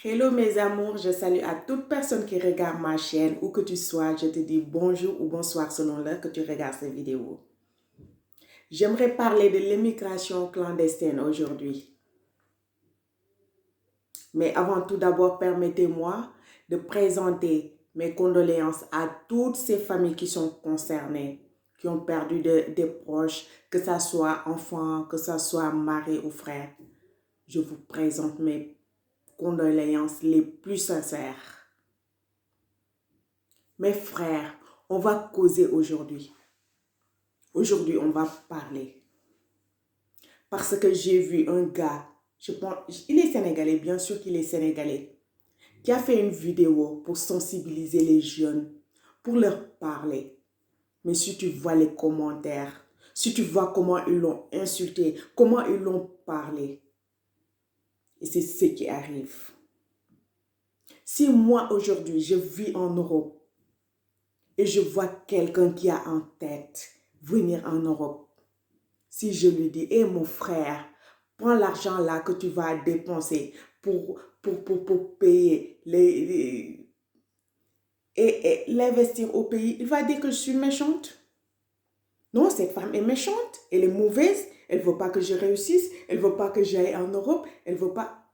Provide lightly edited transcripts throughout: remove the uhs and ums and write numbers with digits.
Hello mes amours, je salue à toute personne qui regarde ma chaîne, où que tu sois, je te dis bonjour ou bonsoir selon l'heure que tu regardes cette vidéo. J'aimerais parler de l'immigration clandestine aujourd'hui. Mais avant tout d'abord, permettez-moi de présenter mes condoléances à toutes ces familles qui sont concernées, qui ont perdu des proches, que ce soit enfants, que ce soit mari ou frère. Je vous présente mes condoléances les plus sincères. Mes frères, on va causer aujourd'hui. Aujourd'hui, on va parler. Parce que j'ai vu un gars, je pense, il est sénégalais, bien sûr qu'il est sénégalais, qui a fait une vidéo pour sensibiliser les jeunes, pour leur parler. Mais si tu vois les commentaires, si tu vois comment ils l'ont insulté, comment ils l'ont parlé, et c'est ce qui arrive. Si moi, aujourd'hui, je vis en Europe, et je vois quelqu'un qui a en tête venir en Europe, si je lui dis, hé mon frère, prends l'argent là que tu vas dépenser pour payer et l'investir au pays, il va dire que je suis méchante. Non, cette femme est méchante, elle est mauvaise, elle ne veut pas que je réussisse, elle ne veut pas que j'aille en Europe, elle ne veut pas...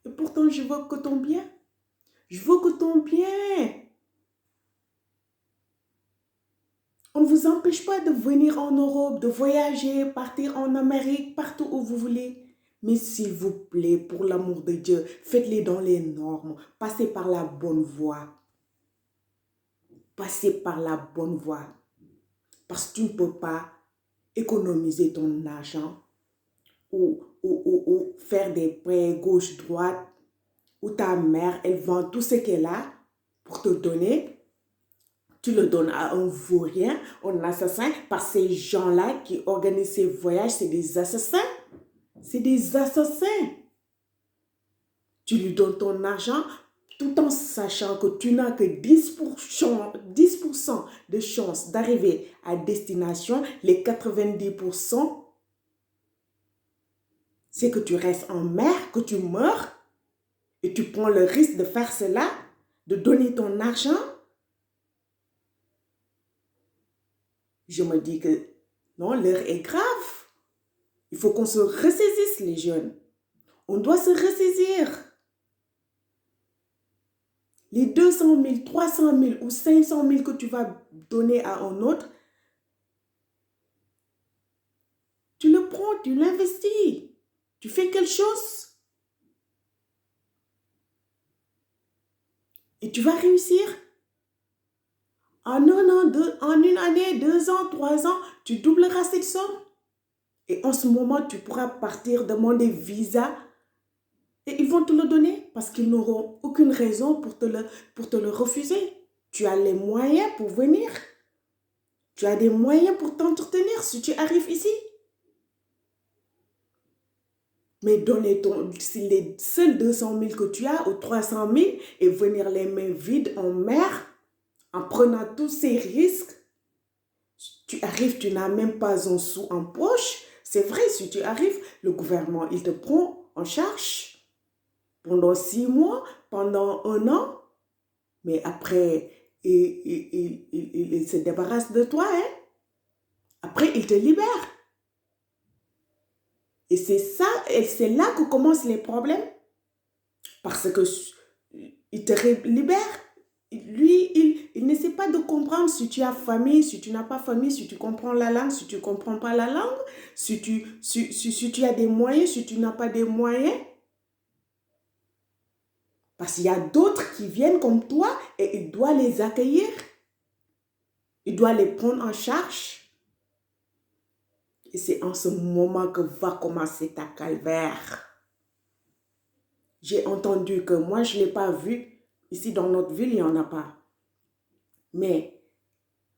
Et pourtant, je veux que ton bien. Je veux que ton bien. On ne vous empêche pas de venir en Europe, de voyager, partir en Amérique, partout où vous voulez. Mais s'il vous plaît, pour l'amour de Dieu, faites-les dans les normes. Passez par la bonne voie. Passez par la bonne voie. Parce que tu ne peux pas économiser ton argent ou faire des prêts gauche-droite où ta mère, elle vend tout ce qu'elle a pour te donner. Tu le donnes à un vaurien, un assassin, parce que ces gens-là qui organisent ces voyages, c'est des assassins. C'est des assassins. Tu lui donnes ton argent tout en sachant que tu n'as que 10% de chance d'arriver à destination. Les 90%, c'est que tu restes en mer, que tu meurs et tu prends le risque de faire cela, de donner ton argent. Je me dis que non, l'heure est grave. Il faut qu'on se ressaisisse, les jeunes. On doit se ressaisir. Les 200 000, 300 000 ou 500 000 que tu vas donner à un autre, tu le prends, tu l'investis. Tu fais quelque chose. Et tu vas réussir. En un an, en une année, 2 ans, 3 ans, tu doubleras cette somme. Et en ce moment, tu pourras partir demander visa et ils vont te le donner parce qu'ils n'auront aucune raison pour te le refuser. Tu as les moyens pour venir. Tu as des moyens pour t'entretenir si tu arrives ici. Mais donner les seuls 200 000 que tu as ou 300 000 et venir les mains vides en mer en prenant tous ces risques, tu arrives, tu n'as même pas un sou en poche. C'est vrai, si tu arrives, le gouvernement, il te prend en charge pendant 6 mois, pendant 1 an. Mais après, il se débarrasse de toi. Hein? Après, il te libère. Et c'est ça, et c'est là que commencent les problèmes. Parce que il te libère. Lui, il n'essaie pas de comprendre si tu as famille, si tu n'as pas famille, si tu comprends la langue, si tu ne comprends pas la langue, si tu as des moyens, si tu n'as pas des moyens. Parce qu'il y a d'autres qui viennent comme toi et il doit les accueillir. Il doit les prendre en charge. Et c'est en ce moment que va commencer ta calvaire. J'ai entendu que moi, je ne l'ai pas vu. Ici, dans notre ville, il n'y en a pas. Mais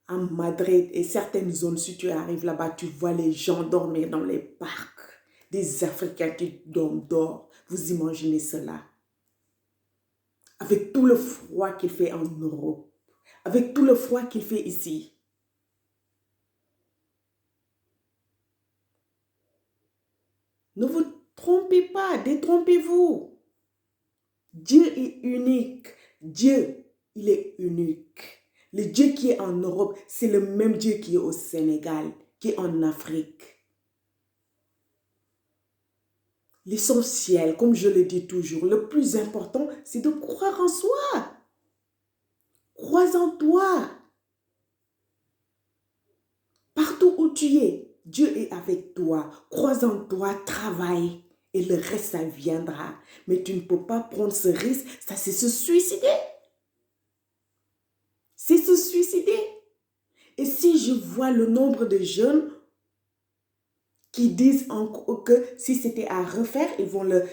à Madrid et certaines zones, si tu arrives là-bas, tu vois les gens dormir dans les parcs. Des Africains qui dorment dehors. Vous imaginez cela? Avec tout le froid qu'il fait en Europe. Avec tout le froid qu'il fait ici. Ne vous trompez pas, détrompez-vous. Dieu est unique. Dieu, il est unique. Le Dieu qui est en Europe, c'est le même Dieu qui est au Sénégal, qui est en Afrique. L'essentiel, comme je le dis toujours, le plus important, c'est de croire en soi. Crois en toi. Partout où tu es, Dieu est avec toi. Crois en toi, travaille. Et le reste, ça viendra. Mais tu ne peux pas prendre ce risque. Ça, c'est se suicider. C'est se suicider. Et si je vois le nombre de jeunes qui disent encore que si c'était à refaire, ils vont Non.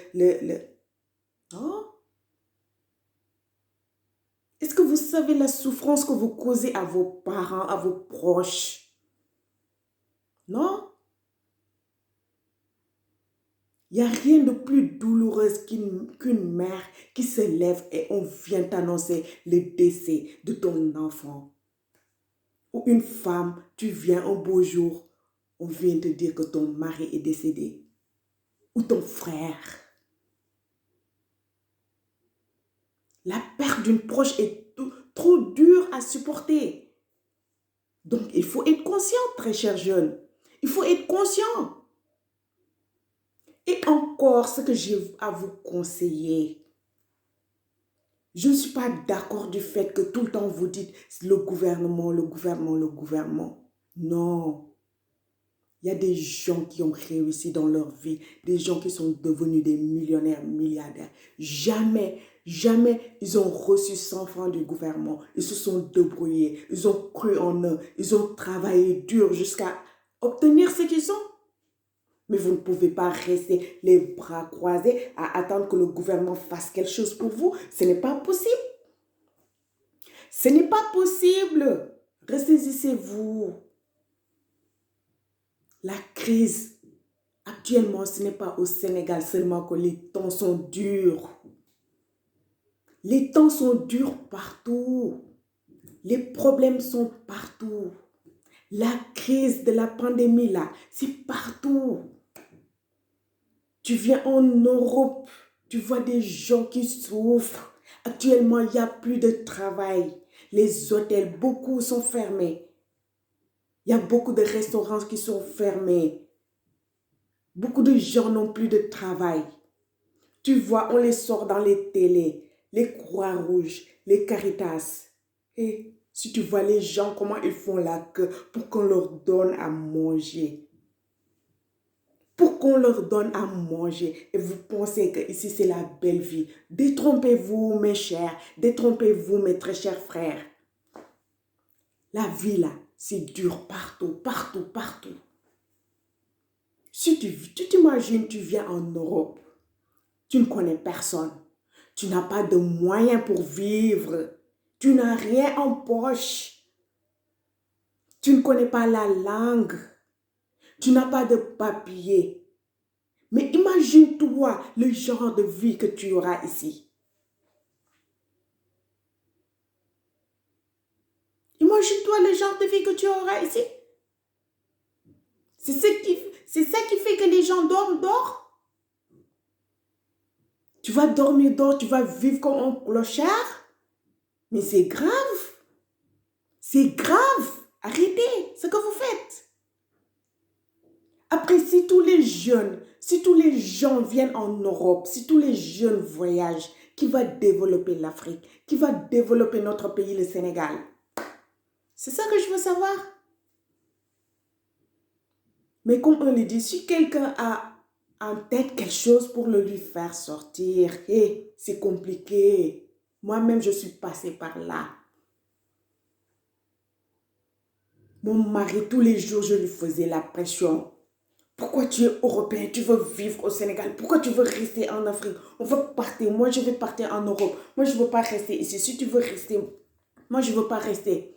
Est-ce que vous savez la souffrance que vous causez à vos parents, à vos proches? Non? Il n'y a rien de plus douloureux qu'une mère qui se lève et on vient t'annoncer le décès de ton enfant. Ou une femme, tu viens un beau jour, on vient te dire que ton mari est décédé. Ou ton frère. La perte d'une proche est trop dure à supporter. Donc, il faut être conscient, très cher jeune. Il faut être conscient. Et encore, ce que j'ai à vous conseiller, je ne suis pas d'accord du fait que tout le temps vous dites le gouvernement, le gouvernement, le gouvernement. Non. Il y a des gens qui ont réussi dans leur vie, des gens qui sont devenus des millionnaires, milliardaires. Jamais, jamais ils ont reçu 100 francs du gouvernement. Ils se sont débrouillés, ils ont cru en eux, ils ont travaillé dur jusqu'à obtenir ce qu'ils ont. Mais vous ne pouvez pas rester les bras croisés à attendre que le gouvernement fasse quelque chose pour vous. Ce n'est pas possible. Ce n'est pas possible. Ressaisissez-vous. La crise, actuellement, ce n'est pas au Sénégal seulement que les temps sont durs. Les temps sont durs partout. Les problèmes sont partout. La crise de la pandémie, là, c'est partout. Tu viens en Europe, tu vois des gens qui souffrent. Actuellement, il n'y a plus de travail. Les hôtels, beaucoup sont fermés. Il y a beaucoup de restaurants qui sont fermés. Beaucoup de gens n'ont plus de travail. Tu vois, on les sort dans les télés, les Croix-Rouges, les Caritas. Et si tu vois les gens, comment ils font la queue pour qu'on leur donne à manger. Pour qu'on leur donne à manger. Et vous pensez que ici c'est la belle vie. Détrompez-vous, mes chers. Détrompez-vous, mes très chers frères. La vie là, c'est dur partout, partout, partout. Si tu t'imagines, tu viens en Europe, tu ne connais personne, tu n'as pas de moyens pour vivre, tu n'as rien en poche, tu ne connais pas la langue, tu n'as pas de papier. Mais imagine-toi le genre de vie que tu auras ici. Imagine-toi le genre de vie que tu auras ici. C'est ça qui fait que les gens dorment. Tu vas dormir dehors, tu vas vivre comme un clochard. Mais c'est grave. C'est grave. Arrêtez ce que vous faites. Après, si tous les gens viennent en Europe, si tous les jeunes voyagent, qui va développer l'Afrique? Qui va développer notre pays, le Sénégal? C'est ça que je veux savoir. Mais comme on le dit, si quelqu'un a en tête quelque chose pour le lui faire sortir, c'est compliqué. Moi-même, je suis passée par là. Mon mari, tous les jours, je lui faisais la pression. Pourquoi tu es européen? Tu veux vivre au Sénégal? Pourquoi tu veux rester en Afrique? On va partir. Moi, je vais partir en Europe. Moi, je ne veux pas rester ici. Si tu veux rester, moi, je ne veux pas rester.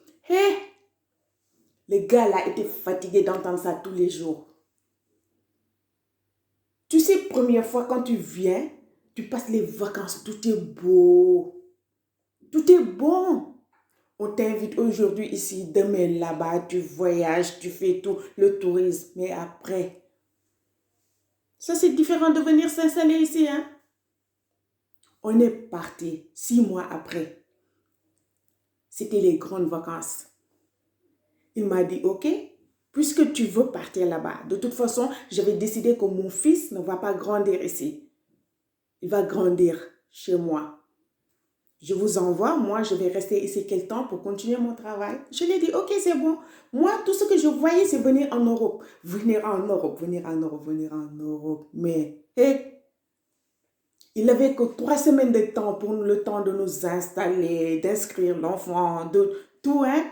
Le gars là était fatigué d'entendre ça tous les jours. Tu sais, première fois quand tu viens, tu passes les vacances, tout est beau. Tout est bon. On t'invite aujourd'hui ici, demain là-bas, tu voyages, tu fais tout, le tourisme. Mais après, ça c'est différent de venir s'installer ici. Hein? On est parti 6 mois après. C'était les grandes vacances. Il m'a dit, ok, puisque tu veux partir là-bas, de toute façon, j'avais décidé que mon fils ne va pas grandir ici. Il va grandir chez moi. Je vous envoie, moi je vais rester ici quel temps pour continuer mon travail. Je lui ai dit, ok, c'est bon. Moi, tout ce que je voyais, c'est venir en Europe. Venir en Europe, venir en Europe, venir en Europe. Mais, hé, il n'avait que 3 semaines de temps pour le temps de nous installer, d'inscrire l'enfant, de tout, hein.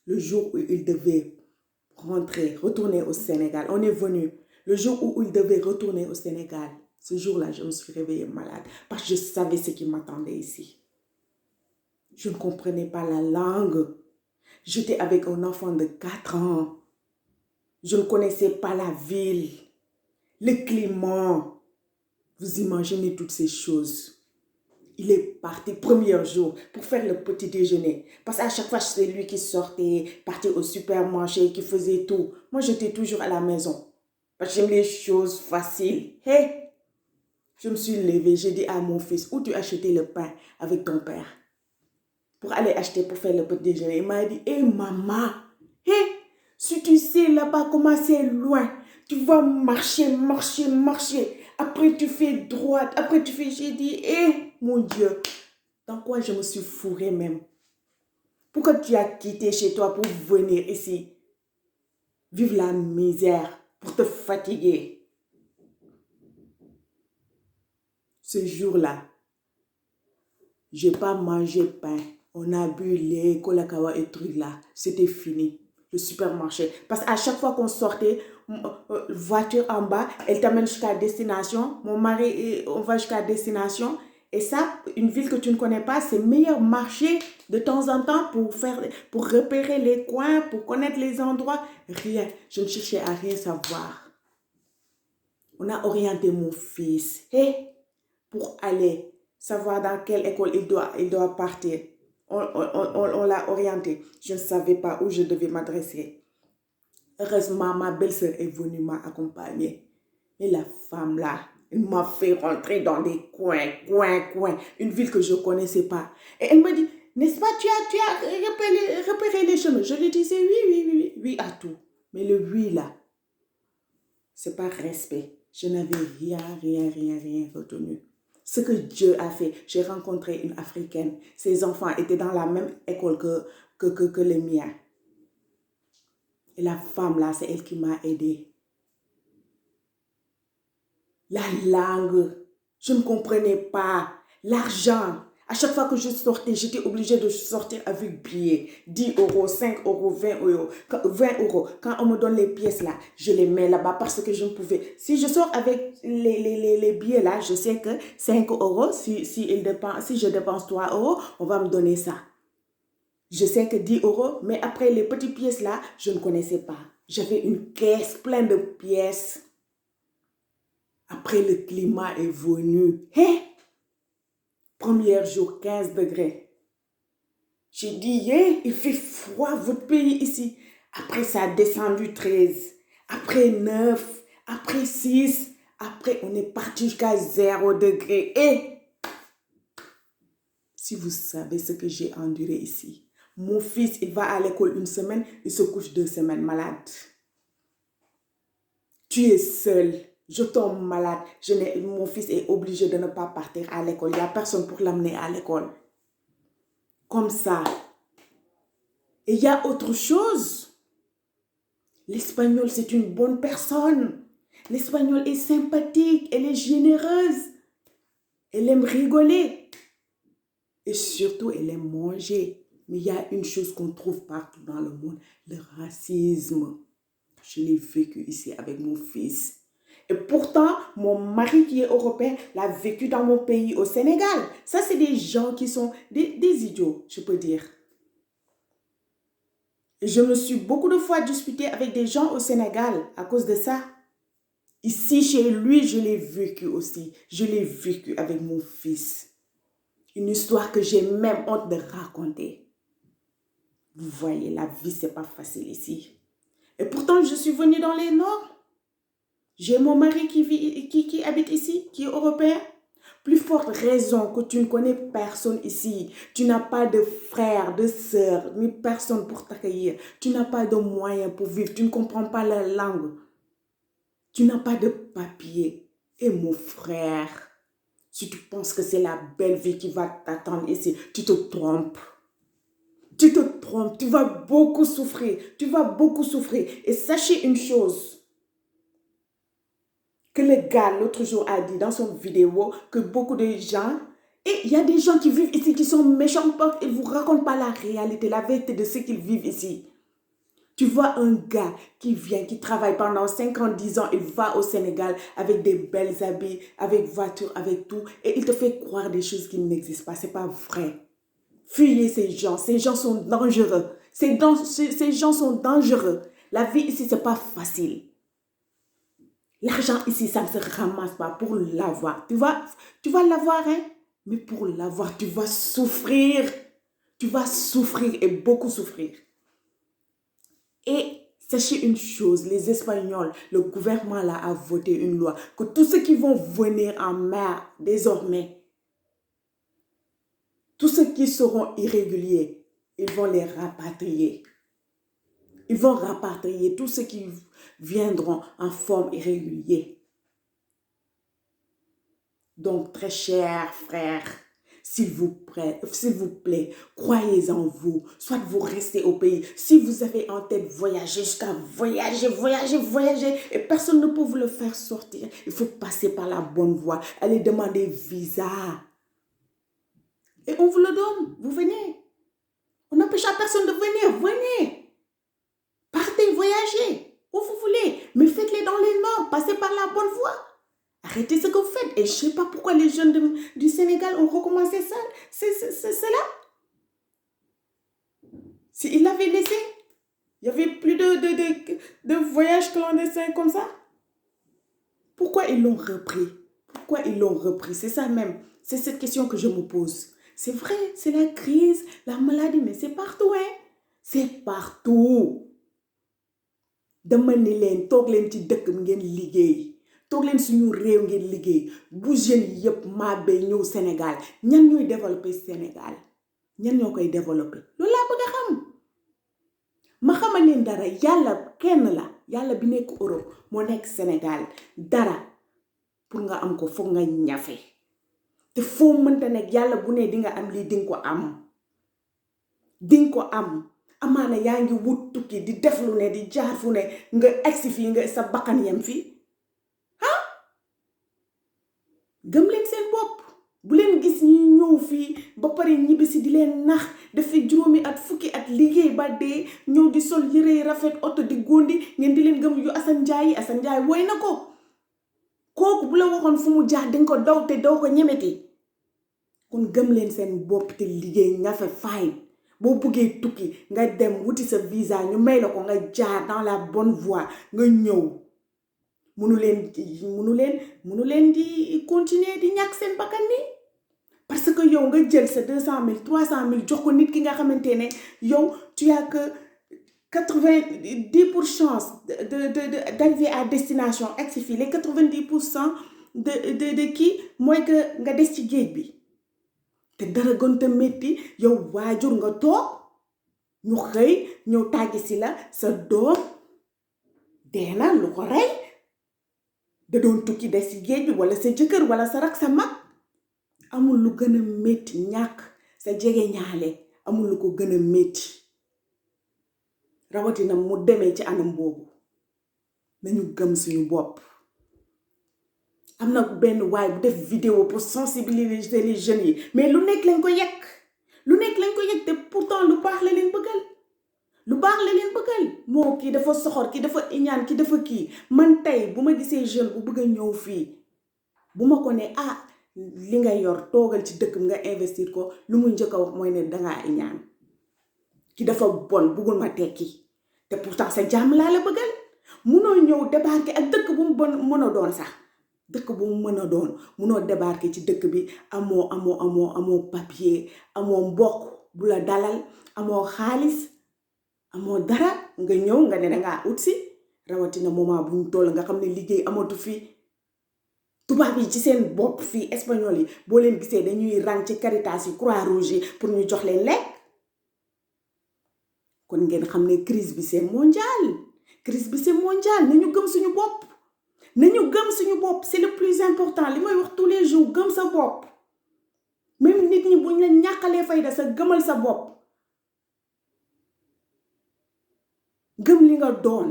Le jour où il devait retourner au Sénégal, on est venu. Le jour où il devait retourner au Sénégal, ce jour-là, je me suis réveillée malade parce que je savais ce qui m'attendait ici. Je ne comprenais pas la langue. J'étais avec un enfant de 4 ans. Je ne connaissais pas la ville, le climat. Vous imaginez toutes ces choses. Il est parti premier jour pour faire le petit déjeuner. Parce qu'à chaque fois, c'est lui qui sortait, partait au supermarché, qui faisait tout. Moi, j'étais toujours à la maison. Parce que j'aime les choses faciles. Hey, je me suis levée, j'ai dit à mon fils, où tu as acheté le pain avec ton père? Pour aller acheter, pour faire le petit déjeuner. Il m'a dit, hé maman, hey, si tu sais là-bas comment c'est loin, tu vas marcher, marcher, marcher. Après, tu fais droite. Après, tu fais... J'ai dit, hé, mon Dieu, dans quoi je me suis fourrée même? Pourquoi tu as quitté chez toi pour venir ici? Vivre la misère, pour te fatiguer. Ce jour-là, je n'ai pas mangé pain. On a bu lait, kolakawa et trucs là. C'était fini. Le supermarché. Parce qu'à chaque fois qu'on sortait, voiture en bas, elle t'amène jusqu'à destination. Mon mari, on va jusqu'à destination. Et ça, une ville que tu ne connais pas, c'est meilleur marcher de temps en temps pour repérer les coins, pour connaître les endroits. Rien. Je ne cherchais à rien savoir. On a orienté mon fils pour aller savoir dans quelle école il doit partir. On l'a orienté. Je ne savais pas où je devais m'adresser. Heureusement, ma belle-sœur est venue m'accompagner. Et la femme là, elle m'a fait rentrer dans des coins. Une ville que je ne connaissais pas. Et elle me dit, n'est-ce pas, tu as repéré les chemins. Je lui disais oui à tout. Mais le oui là, c'est pas respect. Je n'avais rien retenu. Ce que Dieu a fait, j'ai rencontré une Africaine. Ses enfants étaient dans la même école que les miens. Et la femme là, c'est elle qui m'a aidée. La langue, je ne comprenais pas. L'argent, à chaque fois que je sortais, j'étais obligée de sortir avec billets. 10 euros, 5 euros, 20 euros. 20 euros. Quand on me donne les pièces là, je les mets là-bas parce que je ne pouvais. Si je sors avec les billets là, je sais que 5 euros, si je dépense 3 euros, on va me donner ça. Je sais que 10 euros, mais après les petites pièces là, je ne connaissais pas. J'avais une caisse pleine de pièces. Après, le climat est venu. Premier jour, 15 degrés. J'ai dit, il fait froid, votre pays ici. Après, ça a descendu 13. Après 9. Après 6. Après, on est parti jusqu'à 0 degré. Si vous savez ce que j'ai enduré ici. Mon fils, il va à l'école une semaine, il se couche 2 semaines malade. Tu es seul. Je tombe malade. Mon fils est obligé de ne pas partir à l'école. Il n'y a personne pour l'amener à l'école. Comme ça. Et il y a autre chose. L'Espagnol, c'est une bonne personne. L'Espagnol est sympathique. Elle est généreuse. Elle aime rigoler. Et surtout, elle aime manger. Mais il y a une chose qu'on trouve partout dans le monde. Le racisme. Je l'ai vécu ici avec mon fils. Et pourtant, mon mari qui est européen l'a vécu dans mon pays, au Sénégal. Ça, c'est des gens qui sont des idiots, je peux dire. Et je me suis beaucoup de fois disputée avec des gens au Sénégal à cause de ça. Ici, chez lui, je l'ai vécu aussi. Je l'ai vécu avec mon fils. Une histoire que j'ai même honte de raconter. Vous voyez, la vie, c'est pas facile ici. Et pourtant, je suis venue dans les Nords. J'ai mon mari qui habite ici, qui est européen. Plus forte raison que tu ne connais personne ici. Tu n'as pas de frère, de sœur, ni personne pour t'accueillir. Tu n'as pas de moyens pour vivre. Tu ne comprends pas la langue. Tu n'as pas de papier. Et mon frère, si tu penses que c'est la belle vie qui va t'attendre ici, tu te trompes. Tu te trompes. Tu vas beaucoup souffrir. Tu vas beaucoup souffrir. Et sachez une chose. Que le gars, l'autre jour, a dit dans son vidéo que beaucoup de gens, et il y a des gens qui vivent ici qui sont méchants, ils ne vous racontent pas la réalité, la vérité de ce qu'ils vivent ici. Tu vois un gars qui vient, qui travaille pendant 5 ans, 10 ans, il va au Sénégal avec des belles habits, avec voiture, avec tout, et il te fait croire des choses qui n'existent pas. Ce n'est pas vrai. Fuyez ces gens sont dangereux. Ces gens sont dangereux. La vie ici, ce n'est pas facile. L'argent ici, ça ne se ramasse pas pour l'avoir. Tu vas l'avoir, hein? Mais pour l'avoir, tu vas souffrir. Tu vas souffrir et beaucoup souffrir. Et sachez une chose, les Espagnols, le gouvernement là a voté une loi que tous ceux qui vont venir en mer désormais, tous ceux qui seront irréguliers, ils vont les rapatrier. Ils vont rapatrier tous ceux qui viendront en forme irrégulière. Donc, très chers frères, s'il vous plaît, croyez en vous. Soit vous restez au pays. Si vous avez en tête voyager, jusqu'à voyager, et personne ne peut vous le faire sortir. Il faut passer par la bonne voie. Allez demander visa. Et on vous le donne. Vous venez. On n'empêche à personne de venir. Venez. Partez, voyagez, où vous voulez, mais faites-les dans les normes, passez par la bonne voie. Arrêtez ce que vous faites. Et je ne sais pas pourquoi les jeunes du Sénégal ont recommencé ça. C'est cela. S'ils l'avaient laissé, il n'y avait plus de voyages clandestins comme ça. Pourquoi ils l'ont repris? Pourquoi ils l'ont repris? C'est ça même. C'est cette question que je me pose. C'est vrai, c'est la crise, la maladie, mais c'est partout, hein? C'est partout. dama ni leen toog leen ci dëkk ngeen liggéey toog leen suñu réew ngeen liggéey bu jeunes yëpp màbbee ñëw Sénégal ñan ñooy développer Sénégal ñan ñoo koy développer loolu laa bëgg a xam ma xamal leen dara yàlla kenn la yàlla bi nekk Europe moo nekk Sénégal dara pour nga am ko foog nga ñafe te foo mënta nekk yàlla bu ne di nga am lii dinga ko am dinga ko am amaana yaa ngi wut tukki di def lu ne di jaar fu ne nga egsi fii nga sa bakkan yem fii ah gëm leen seen bopp bu leen gis ñi ñëw fii ba pare ñibbisi di leen nax dafi juróomi at fukki at liggéey ba dee ñëw di sol yére rafet oto di góondi ngeen di leen gëm yu Assane Ndiaye woy na ko kooku bu la waxoon fu mu jaar dinga ko daw te doo ko ñemeti kon gëm leen seen bopp te liggéey nga fa fay boo bëggee tukki nga dem wuti sa visa ñu may la ko nga jaar dans la bonne voie nga ñëw mënu leen di continuer di ñàkk seen bakkan ni parce que yow nga jël sa 200 000 300 000 jox ko nit ki nga xamante ne yow tu as que 90% d'arriver à destination ak si fii les 90% de kii mooy que nga des ci géej bi te dara gënta métti yow waajur nga toog ñu xëy ñëw tàggi si la sa doom dee na lu ko rey da doon tukki des ci géej bi wala sa jëkkër wala sa rak sa mag amul lu gën a métti ñàkk sa jege ñaale amul lu ko gën a métti rawatina mu demee ci anam boobu nañu gëm suñu bopp am na benn waay bu def vidéo pour sensibiliser les jeunes yi mais lu nekk lañ ko yekk te pourtant lu baax la leen bëggal moo kii dafa soxor kii dafa iñaan kii dafa kii man tey bu ma gisee jeune bu bëgg a ñëw fii bu ma ko ne li nga yor toogal ci dëkk nga investir ko lu muy njëkk a wax mooy ne dangaa iñaan ki dafa bon bëggul ma tekki te pourtant sa jàmm laa la bëggal munoo ñëw débarquer ak dëkk bu mu bon mën a doon sax dëkk bu mu mën a doon munoo débarquer ci dëkk bi amoo papier amoo mbokk bu la dalal amoo xaalis amoo dara nga ñëw nga ne dangaa ut si rawatina moment bu ñu toll nga xam ne liggéey amatu fi tubaab yi ci seen bopp fii espagnol yi boo leen gisee dañuy rang ci Caritas yi Croix Rouge yi pour ñu jox leen lekk. kon ngeen xam ne crise bi c'est mondial nañu gëm suñu bopp c'est le plus important li may wax tous les jours gëm sa bopp même nit ñi buñ la ñàkkalee fayda sa gëmal sa bopp gëm li nga doon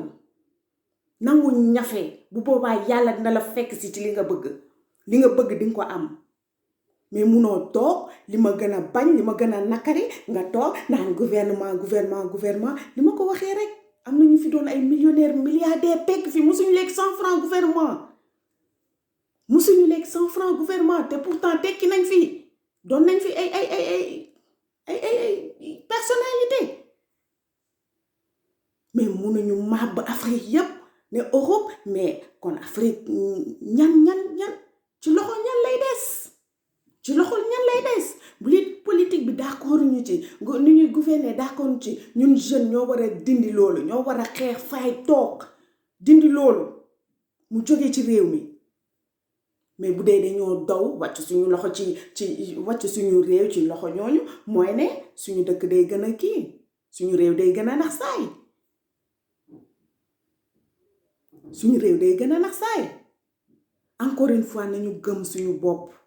nangu ñafe bu boobaa yàlla dina la fekk si ci li nga bëgg dinga ko am mais munoo toog li ma gën a bañ li ma gën a nakari nga toog naan gouvernement li ma ko waxee rek am na ñu fi doon ay millionnaire milliardaire tekk fi musuñu lekk 100 francs gouvernement te pourtant tekki nañ fi doon nañ fi ay personnalité mais munuñu màbb Afrique yépp ne Europe mais kon Afrique ñan ci loxo ñan lay des bu lit politique bi d'accord ñu ci ni ñuy gouverner d'accord ci ñun jeune ñoo war a dindi loolu ñoo war a xeex fay toog dindi loolu mu jóge ci réew mi mais bu dee dañoo daw wàcc suñu loxo ci wàcc suñu réew ci loxo ñooñu mooy ne suñu dëkk day gën a suñu réew day gën a nax saay encore une fois nañu gëm suñu bopp.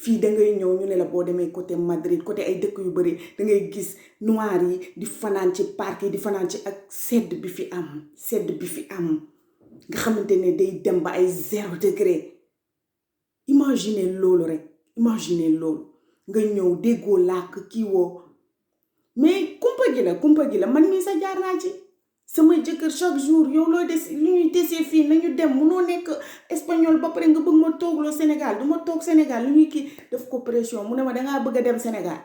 fii dangay ñëw ñu ne la boo demee côté Madrid côté ay dëkk yu bari dangay gis noir yi di fanaan ci parc yi di fanaan ci ak sedd bi fi am nga xamante ne day dem ba ay 0 degré imagine loolu nga ñëw déggoo làkk kii woo mais kumpa gi la man mii sa jaar naa ci sama jëkkër chaque jour yow loo des lu ñuy desee fii nañu dem munoo nekk espagnol ba pare nga bëgg ma toogloo Sénégal du ma toog Sénégal lu ñuy kii def ko pression mu ne ma dangaa bëgg a dem Sénégal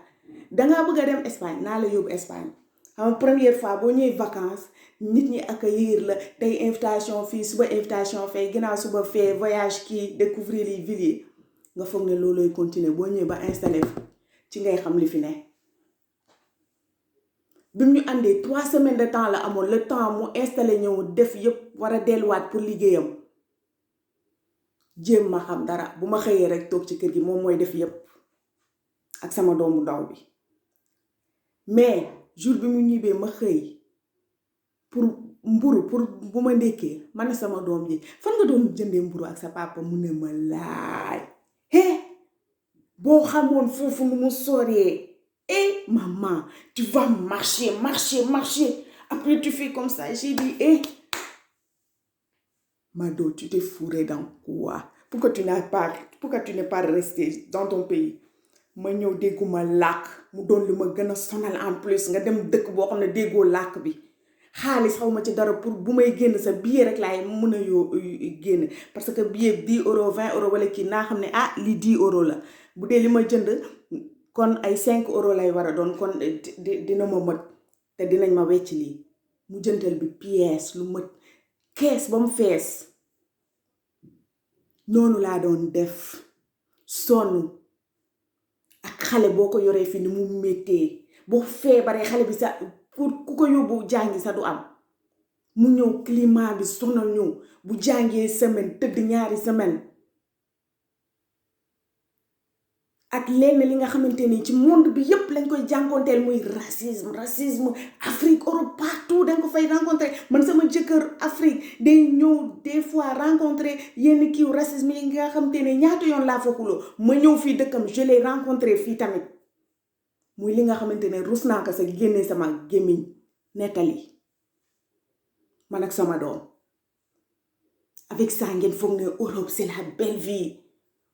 dangaa bëgg a dem Espagne naa la yóbbu Espagne xam première fois boo ñëwee vacances nit ñi accueillir la tey invitation fii suba invitation fee ginnaaw suba fee voyage kii découvrir les villes nga foog ne loolooy continuer boo ñëwee ba installé ci ngay xam li fi ne bi mu ñu àndee 3 semaines de temps la amoon le temps mu installé ñëw def yëpp war a delluwaat pour liggéeyam jéem ma xam dara bu ma xëyee rek toog ci kër gi moom mooy def yëpp ak sama doomu ndaw bi mais jour bi mu ñibbee ma xëy pour mburu pour bu ma ndékkee ma ne sama doom ji fan nga doon jëndee mburu ak sa papa mu ne ma laay boo xamoon foofu nu mu soree maman, tu vas marcher. Après, tu fais comme ça. J'ai dit, Mado, tu t'es fourré dans quoi? Pourquoi tu n'es pas resté dans ton pays? Ma ñëw dégguma làkk mu doon lu ma gën a sonal en plus nga dem dëkk boo xam ne déggoo làkk bi xaalis xaw ma ci dara pour bu may génn sa billet rek laay mën a génn parce que billet 10 euros 20 euros wala kii naa xam ne lii 10 euros la bu dee li ma jënd kon ay 5 euros lay war a doon kon dina ma mët te dinañ ma wecc lii mu jëntal bi pièce lu mët kees ba mu fees noonu laa doon def sonn ak xale boo ko yoree fi ni mu méttee boo feebaree xale bi sax pour ku ko yóbbu jàngi sax du am mu ñëw climat bi sonal ñu bu jàngee semaine tëdd 2 semaine ak lenn li nga xamante ni ci monde bi yépp lañ koy jànkoonteel muy racisme Afrique Europe partout dañ ko fay rencontrer man sama jëkkër Afrique day ñëw des fois rencontrer yenn kiiw racisme yi nga xamante ne ñaata yoon laa fa xuloo ma ñëw fii dëkkam je l'ai rencontré fii tamit muy li nga xamante ne rus naa ko sa génnee sama gémmiñ nettali man ak sama doom avec ça ngeen foog ne Europe c'est la belle vie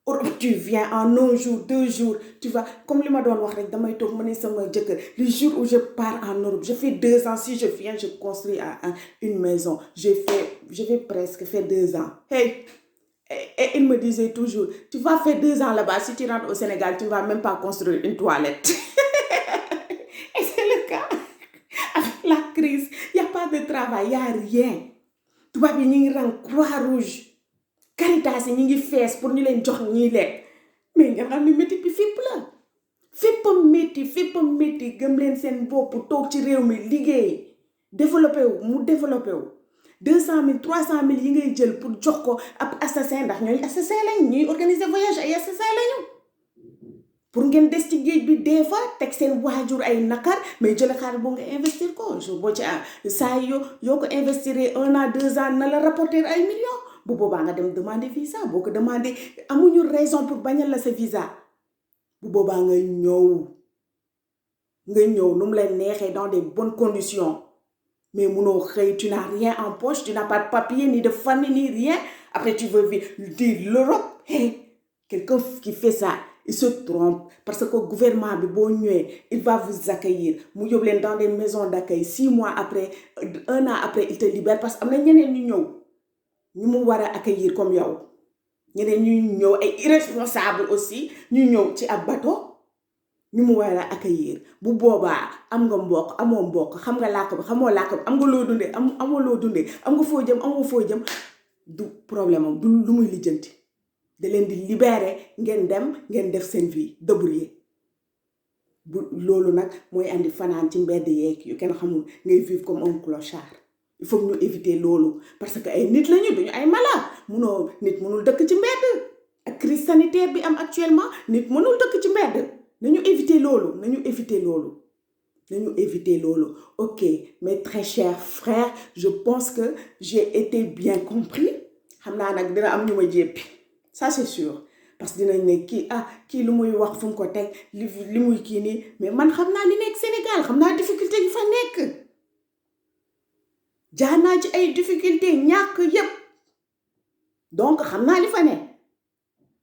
Europe tu viens en 1 jour 2 jours tu vas comme li ma doon wax rek damay toog ma ne sama jëkkër le jour où je pars en Europe je fais 2 ans si je viens je construis une maison je vais presque faire 2 ans hey et il me disait toujours tu vas faire 2 ans là-bas si tu rentres au Sénégal tu ne vas même pas construire une toilette et c'est le cas avec la crise il y a pas de travail il y a rien tubaab yi ñu ngi rang Croix-Rouge Caritas yi ñu ngi fees pour ñu leen jox ñuy lekk mais nga xam ne métti bi fépp la fépp a métti gëm leen seen bopp toog ci réew mi liggéey développé wu 200 000 300 000 yi ngay jël pour jox ko ab assassin ndax ñooy assassin lañ ñuy organiser voyage ay assassin lañu pour ngeen des ci géej bi des fois teg seen waajur ay naqar mais jël xaalis boo nga investir ko boo ci saa yoo ko investir 1 an 2 ans na la rapporter ay millions bu boobaa nga dem demander visa boo ko demander amuñu raison pour bañal la sa visa bu boobaa nga ñëw nu mu leen neexee dans des bonnes conditions mais munoo xëy tu n'as rien en poche tu n'as pas de papier ni de famille ni rien après tu veux dire l'Europe hey quelqu'un qui fait ça il se trompe parce que gouvernement bi boo ñëwee il va vous accueillir mu yóbbu leen dans des maisons d'accueil 6 mois après 1 an après il te libère parce que am na ñeneen ñu ñëw ñu mu war a accueillir comme yow ñeneen ñu ñëw ay irresponsable aussi ñu ñëw ci ab bateau ñu mu war a accueillir bu boobaa am nga mbokk amoo mbokk xam nga làkk bi xamoo làkk bi am nga loo dundee amoo loo dundee am nga foo jëm amoo foo jëm du problème am du lu muy lijjanti da leen di libérer ngeen dem ngeen def seen vie débrouiller bu loolu nag mooy andi fanaan ci mbedd yeeg yu kenn xamul ngay vivre comme un clochard il faut ñu éviter loolu parce que ay nit lañu duñu ay mala nit mënul dëkk ci mbedd ak crise sanitaire bi am actuellement nit mënul dëkk ci mbedd nañu éviter loolu ok mes très chers frères je pense que j'ai été bien compris xam naa nag dina am ñu ma jéppi ça c'est sûr parce que dinañ ne kii lu muy wax fu mu ko teg li muy kii nii mais man xam naa li nekk Sénégal xam naa difficulté yi fa nekk jaar naa ci ay difficulté ñàkk yépp donc xam naa li fa nekk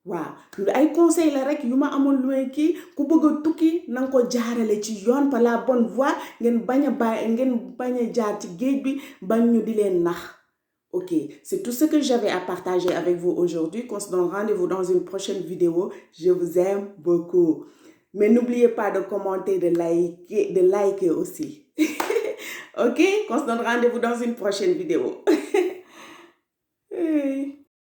waaw ay conseil la rek yu ma amoon lu may kii ku bëgg a tukki na nga ko jaarale ci yoon par la bonne voie ngeen bañ a jaar ci géej bi bañ ñu di leen nax. Ok, c'est tout ce que j'avais à partager avec vous aujourd'hui. Qu'on se donne rendez-vous dans une prochaine vidéo. Je vous aime beaucoup. Mais n'oubliez pas de commenter, de liker aussi. Ok, qu'on se donne rendez-vous dans une prochaine vidéo.